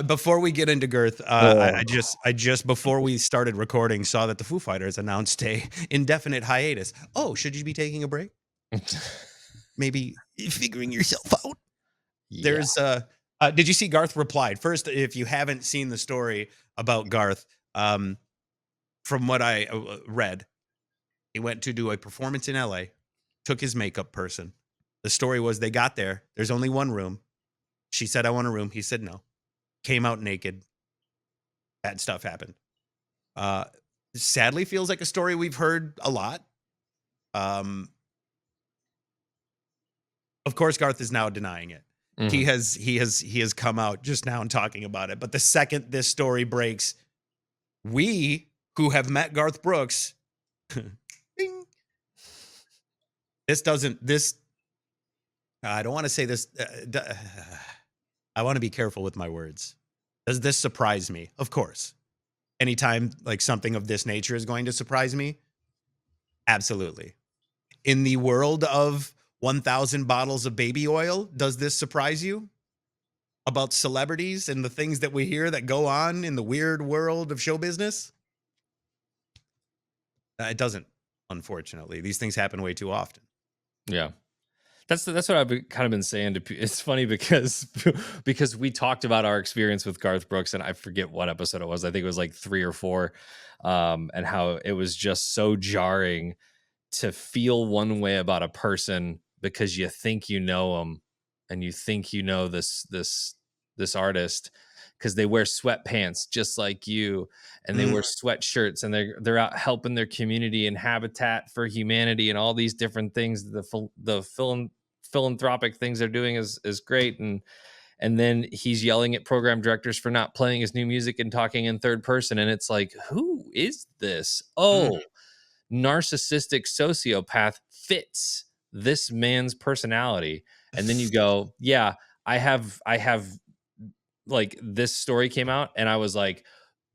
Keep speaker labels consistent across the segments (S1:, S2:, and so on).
S1: Before we get into Girth, I just before we started recording saw that the Foo Fighters announced a indefinite hiatus. Oh, should you be taking a break? Maybe figuring yourself out.
S2: Yeah.
S1: There's did you see Garth replied? First, if you haven't seen the story about Garth, from what I read, he went to do a performance in LA, took his makeup person. The story was they got there. There's only one room. She said, I want a room. He said no. Came out naked. Bad stuff happened. Sadly feels like a story we've heard a lot. Of course, Garth is now denying it.
S2: Mhm.
S1: He has come out just now and talking about it. But the second this story breaks, we who have met Garth Brooks, ding, I don't want to say this. I want to be careful with my words. Does this surprise me? Of course. Anytime like something of this nature is going to surprise me, absolutely. In the world of 1,000 bottles of baby oil, does this surprise you? About celebrities and the things that we hear that go on in the weird world of show business? It doesn't, unfortunately. These things happen way too often.
S2: Yeah. That's what I've kind of been saying to. It's funny because we talked about our experience with Garth Brooks, and I forget what episode it was. I think it was like 3 or 4, and how it was just so jarring to feel one way about a person because you think you know them, and you think you know this artist because they wear sweatpants just like you, and they wear sweatshirts, and they're out helping their community and Habitat for Humanity and all these different things. The philanthropic things they're doing is great, and then he's yelling at program directors for not playing his new music and talking in third person, and it's like, who is this? Narcissistic sociopath fits this man's personality. And then you go, yeah, I have like this story came out and I was like,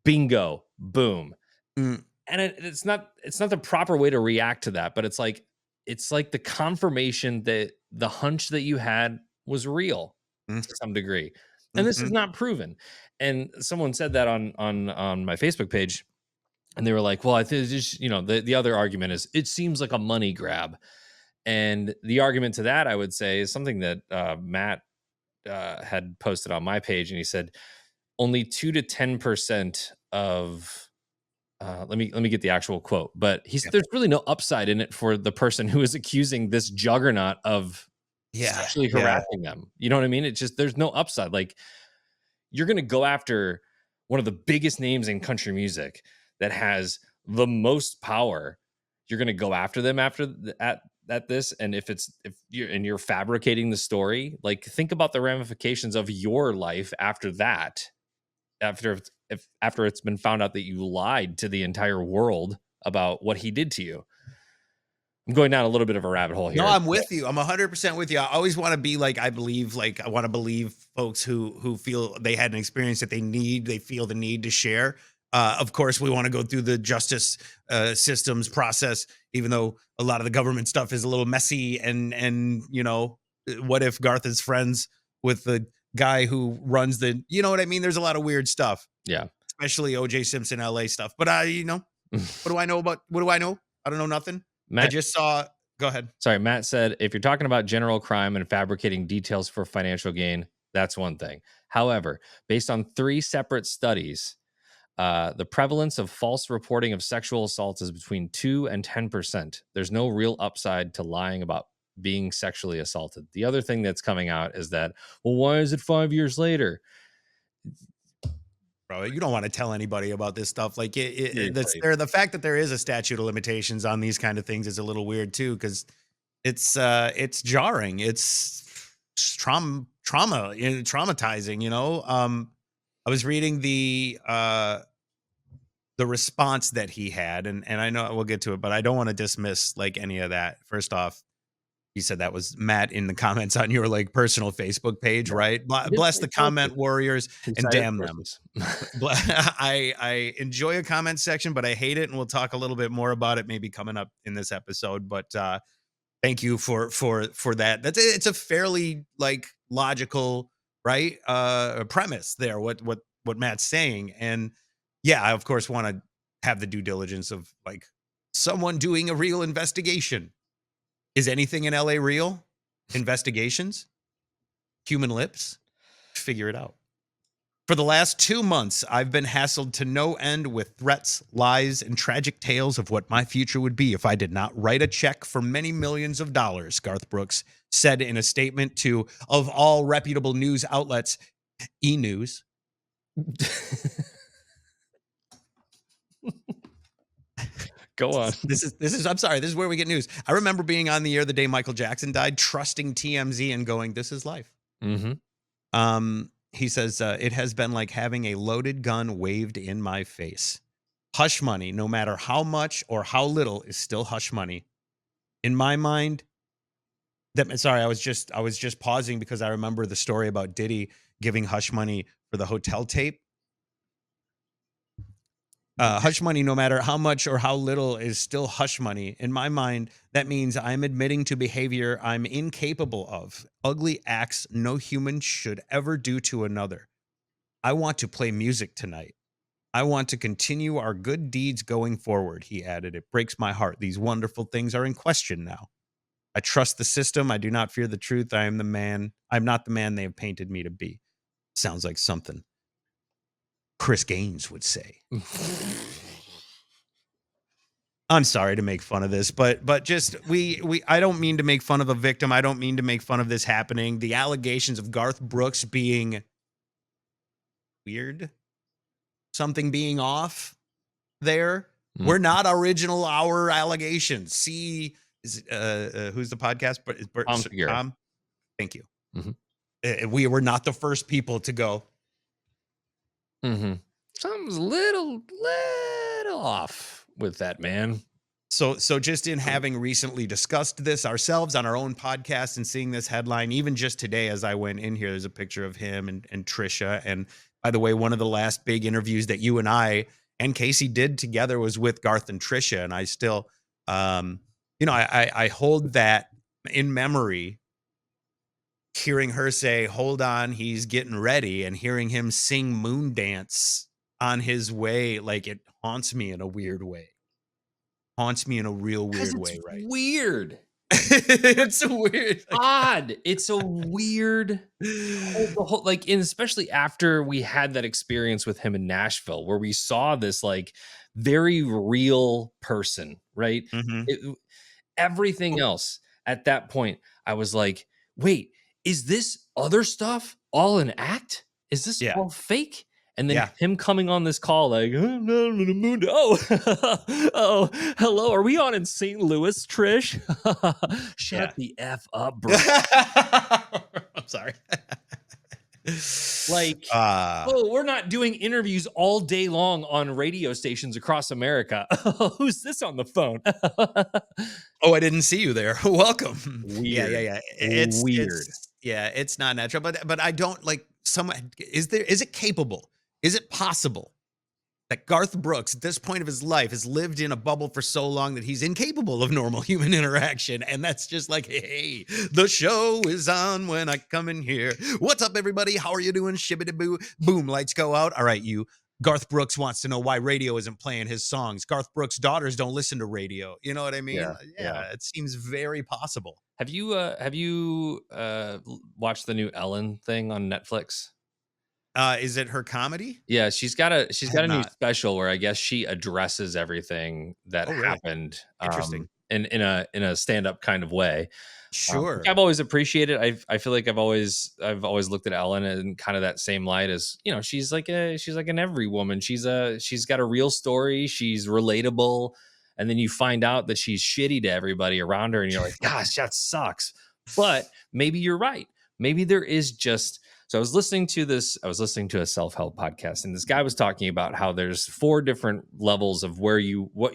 S2: bingo, boom. And it's not the proper way to react to that, but it's like the confirmation that the hunch that you had was real to some degree. And this is not proven. And someone said that on my Facebook page, and they were like, well, I think it's just, the other argument is it seems like a money grab. And the argument to that, I would say, is something that Matt had posted on my page, and he said only 2 to 10% of let me get the actual quote, but there's really no upside in it for the person who is accusing this juggernaut of sexually harassing them. You know what I mean? It's just, there's no upside. Like, you're going to go after one of the biggest names in country music that has the most power. You're going to go after them at this. And if you're fabricating the story, like, think about the ramifications of your life after that, after it's been found out that you lied to the entire world about what he did to you. I'm going down a little bit of a rabbit hole here.
S1: No, I'm with you. I'm 100% with you. I always want to be like, I want to believe folks who feel they had an experience that they feel the need to share. Of course, we want to go through the justice systems process, even though a lot of the government stuff is a little messy. And what if Garth is friends with the guy who runs you know what I mean? There's a lot of weird stuff.
S2: Yeah.
S1: Especially OJ Simpson LA stuff. But what do I know? I don't know nothing.
S2: Matt,
S1: I just saw. Go ahead.
S2: Sorry, Matt said, if you're talking about general crime and fabricating details for financial gain, that's one thing. However, based on 3 separate studies, the prevalence of false reporting of sexual assaults is between 2 and 10%. There's no real upside to lying about being sexually assaulted. The other thing that's coming out is that, well, why is it 5 years later?
S1: Bro, you don't want to tell anybody about this stuff. Like, the fact that there is a statute of limitations on these kind of things is a little weird too, because it's jarring. It's traumatizing. I was reading the response that he had, and I know we'll get to it, but I don't want to dismiss like any of that. First off, you said that was Matt in the comments on your like personal Facebook page, right? Bless the comment warriors and damn them. I enjoy a comment section, but I hate it, and we'll talk a little bit more about it maybe coming up in this episode. But thank you for that. It's a fairly like logical right? Premise there, what Matt's saying. And yeah, I of course want to have the due diligence of like someone doing a real investigation. Is anything in LA real? Investigations? Human lips? Figure it out. For the last 2 months, I've been hassled to no end with threats, lies, and tragic tales of what my future would be if I did not write a check for many millions of dollars, Garth Brooks said in a statement to, of all reputable news outlets, E! News.
S2: Go on.
S1: This is I'm sorry, this is where we get news. I remember being on the air the day Michael Jackson died, trusting TMZ and going, this is life.
S2: Mm-hmm.
S1: He says, it has been like having a loaded gun waved in my face. Hush money, no matter how much or how little, is still hush money. In my mind, I was just pausing because I remember the story about Diddy giving hush money for the hotel tape. Hush money, no matter how much or how little, is still hush money. In my mind, that means I'm admitting to behavior I'm incapable of, ugly acts no human should ever do to another. I want to play music tonight. I want to continue our good deeds going forward, he added. It breaks my heart. These wonderful things are in question now. I trust the system. I do not fear the truth. I'm not the man they have painted me to be. Sounds like something Chris Gaines would say. I'm sorry to make fun of this, but just I don't mean to make fun of a victim. I don't mean to make fun of this happening. The allegations of Garth Brooks being weird, something being off there, were not our allegations. See, who's the podcast? Tom. Thank you. Mm-hmm. We were not the first people to go.
S2: Mm-hmm. Something's a little off with that, man.
S1: So just in having recently discussed this ourselves on our own podcast and seeing this headline, even just today as I went in here, there's a picture of him and Trisha. And by the way, one of the last big interviews that you and I and Casey did together was with Garth and Trisha. And I still, I hold that in memory, hearing her say, hold on, he's getting ready, and hearing him sing Moon Dance on his way. Like, it haunts me in a weird way. Haunts me in a real weird way, right?
S2: Weird.
S1: It's weird.
S2: Odd. It's a weird whole, like, and especially after we had that experience with him in Nashville, where we saw this like very real person, right?
S1: Mm-hmm.
S2: Everything else at that point, I was like, wait, is this other stuff all an act? Is this all fake? And then him coming on this call like, oh, hello, are we on in St. Louis, Trish? Shut the F up, bro.
S1: I'm sorry.
S2: Like, we're not doing interviews all day long on radio stations across America. Who's this on the phone?
S1: Oh, I didn't see you there. Welcome.
S2: Weird.
S1: Yeah.
S2: It's weird.
S1: It's not natural, but I don't like is it capable? Is it possible that Garth Brooks, at this point of his life, has lived in a bubble for so long that he's incapable of normal human interaction? And that's just like, hey, the show is on when I come in here. What's up, everybody? How are you doing? Shibbity-boo. Boom, lights go out. All right, Garth Brooks wants to know why radio isn't playing his songs. Garth Brooks' daughters don't listen to radio. You know what I mean? Yeah. It seems very possible.
S2: Have you watched the new Ellen thing on Netflix?
S1: Is it her comedy?
S2: Yeah, she's got a new special where I guess she addresses everything that happened.
S1: Interesting.
S2: In a stand-up kind of way.
S1: Sure.
S2: I've always appreciated. I feel like I've always looked at Ellen in kind of that same light as, she's like an every woman. She's got a real story. She's relatable. And then you find out that she's shitty to everybody around her, and you're like, gosh, that sucks. But maybe you're right. Maybe there is just. So I was listening to a self-help podcast, and this guy was talking about how there's 4 different levels of what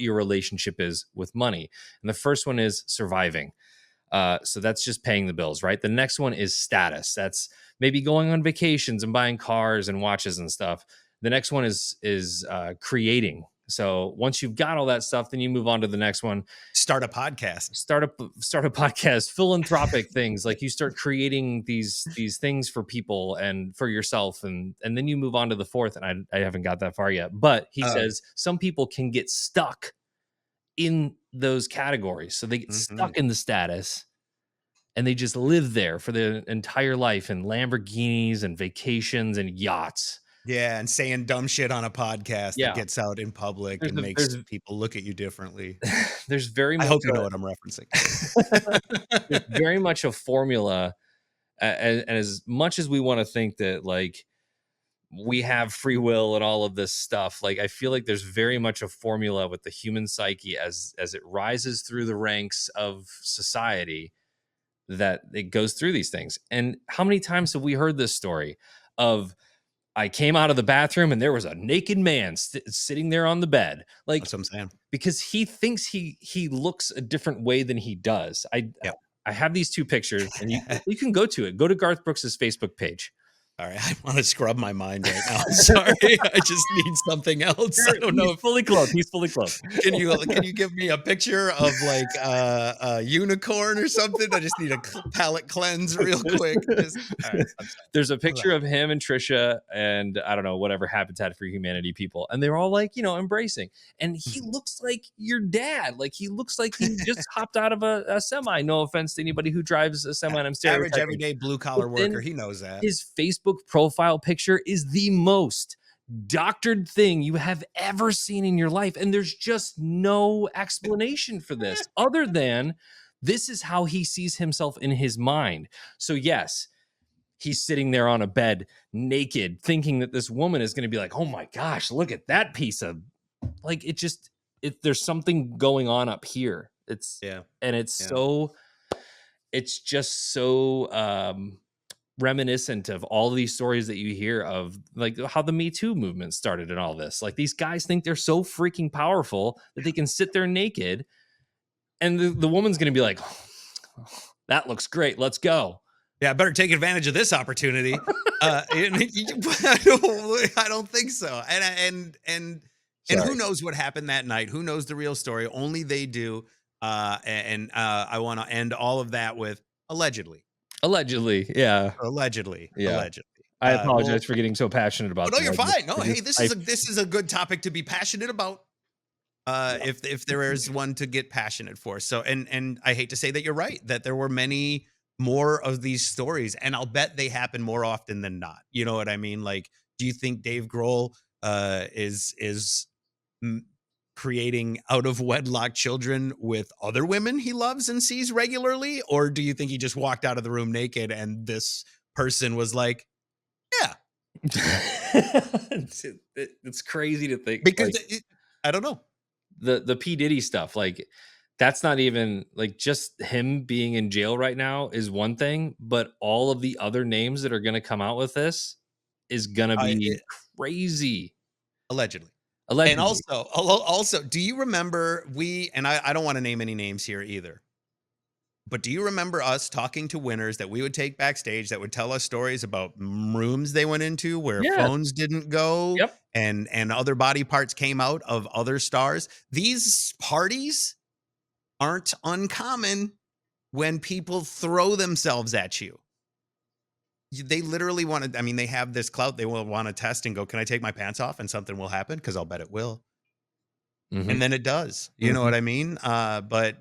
S2: your relationship is with money. And the first one is surviving. So that's just paying the bills, right? The next one is status. That's maybe going on vacations and buying cars and watches and stuff. The next one is creating So once you've got all that stuff, then you move on to the next one.
S1: Start a podcast.
S2: Start a podcast, philanthropic things. Like you start creating these things for people and for yourself, and then you move on to the fourth. And I haven't got that far yet, but he says some people can get stuck in those categories, so they get stuck in the status, and they just live there for their entire life in Lamborghinis and vacations and yachts.
S1: Yeah, and saying dumb shit on a podcast that gets out in public and makes people look at you differently.
S2: There's very much.
S1: I hope you know what I'm referencing.
S2: There's very much a formula, and as much as we want to think that like we have free will and all of this stuff, like I feel like there's very much a formula with the human psyche as it rises through the ranks of society, that it goes through these things. And how many times have we heard this story of, I came out of the bathroom and there was a naked man sitting there on the bed. Like,
S1: that's what I'm saying.
S2: Because he thinks he looks a different way than he does. I have these two pictures, and you can go to it. Go to Garth Brooks' Facebook page.
S1: All right, I want to scrub my mind right now. Sorry, I just need something else. I don't know.
S2: He's fully clothed. He's fully clothed.
S1: Can you give me a picture of like a unicorn or something? I just need a palate cleanse real quick.
S2: There's a picture of him and Trisha and I don't know, whatever Habitat for Humanity people, and they're all like, embracing. And he looks like your dad. Like he looks like he just hopped out of a semi. No offense to anybody who drives a semi. I'm
S1: average everyday blue collar worker. He knows that.
S2: His Facebook profile picture is the most doctored thing you have ever seen in your life, and there's just no explanation for this other than this is how he sees himself in his mind. So yes, he's sitting there on a bed naked thinking that this woman is going to be like, oh my gosh, look at that piece of, like, there's something going on up here. It's just so reminiscent of all these stories that you hear of, like how the Me Too movement started and all this. Like these guys think they're so freaking powerful that they can sit there naked, and the woman's going to be like, oh, that looks great, let's go.
S1: Yeah, I better take advantage of this opportunity. I don't think so. And who knows what happened that night? Who knows the real story? Only they do. I want to end all of that with allegedly.
S2: Allegedly, yeah.
S1: Allegedly.
S2: I apologize for getting so passionate about.
S1: No, you're fine. No, hey, this is a good topic to be passionate about. If there is one to get passionate for. So, and I hate to say that you're right, that there were many more of these stories, and I'll bet they happen more often than not. You know what I mean? Like, do you think Dave Grohl is creating out of wedlock children with other women he loves and sees regularly? Or do you think he just walked out of the room naked and this person was like, yeah.
S2: It's crazy to think,
S1: because I don't know.
S2: The P. Diddy stuff, like that's not even like, just him being in jail right now is one thing, but all of the other names that are going to come out with this is going to be crazy.
S1: Allegedly. And also, do you remember I don't want to name any names here either, but do you remember us talking to winners that we would take backstage that would tell us stories about rooms they went into where phones didn't go and other body parts came out of other stars? These parties aren't uncommon when people throw themselves at you. They literally want to, they have this clout. They will want to test and go, can I take my pants off? And something will happen, because I'll bet it will. Mm-hmm. And then it does. You know what I mean? But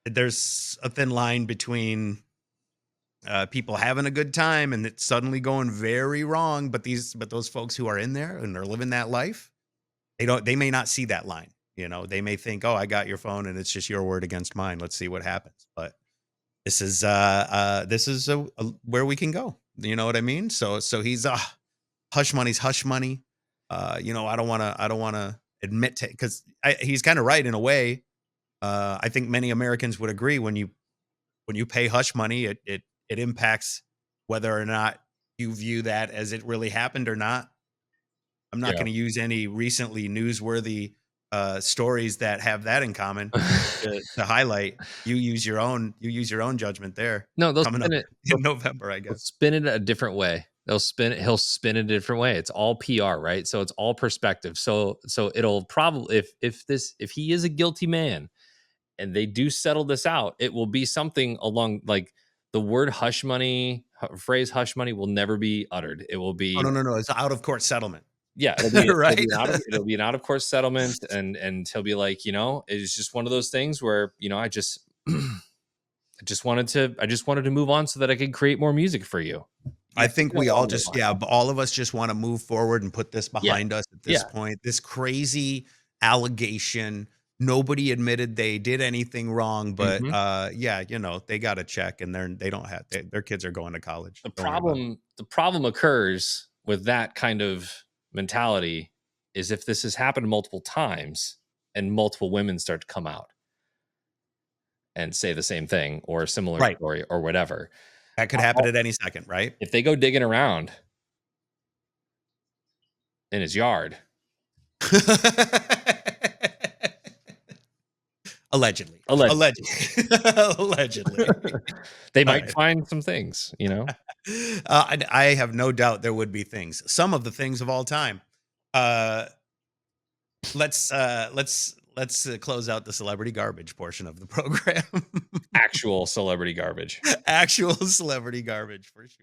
S1: there's a thin line between people having a good time and it's suddenly going very wrong. But those folks who are in there and are living that life, they may not see that line. They may think, oh, I got your phone and it's just your word against mine. Let's see what happens. But this is where we can go. You know what I mean? So he's hush money's hush money. I don't want to admit to, because he's kind of right in a way. I think many Americans would agree when you pay hush money, it impacts whether or not you view that as it really happened or not. I'm not going to use any recently newsworthy stories that have that in common to highlight. You use your own judgment there.
S2: No, they'll
S1: coming up in November, I guess.
S2: Spin it a different way. He'll spin it a different way. It's all PR, right? So it's all perspective. So it'll probably, if he is a guilty man and they do settle this out, it will be something along like the word phrase hush money will never be uttered. It will be,
S1: Oh, no. It's out of court settlement.
S2: yeah,
S1: Right?
S2: it'll be an out of court settlement, and he'll be like, it's just one of those things where, I just I just wanted to move on so that I could create more music for you.
S1: I think we all just, all of us just want to move forward and put this behind us at this point. This crazy allegation. Nobody admitted they did anything wrong, but they got a check and they don't have their kids are going to college.
S2: The problem occurs with that kind of mentality is if this has happened multiple times and multiple women start to come out and say the same thing or a similar story or whatever.
S1: That could happen at any second, right?
S2: If they go digging around in his yard.
S1: Allegedly.
S2: They might find some things,
S1: I have no doubt there would be things. Some of the things of all time. Let's close out the celebrity garbage portion of the program.
S2: Actual celebrity garbage.
S1: Actual celebrity garbage for sure.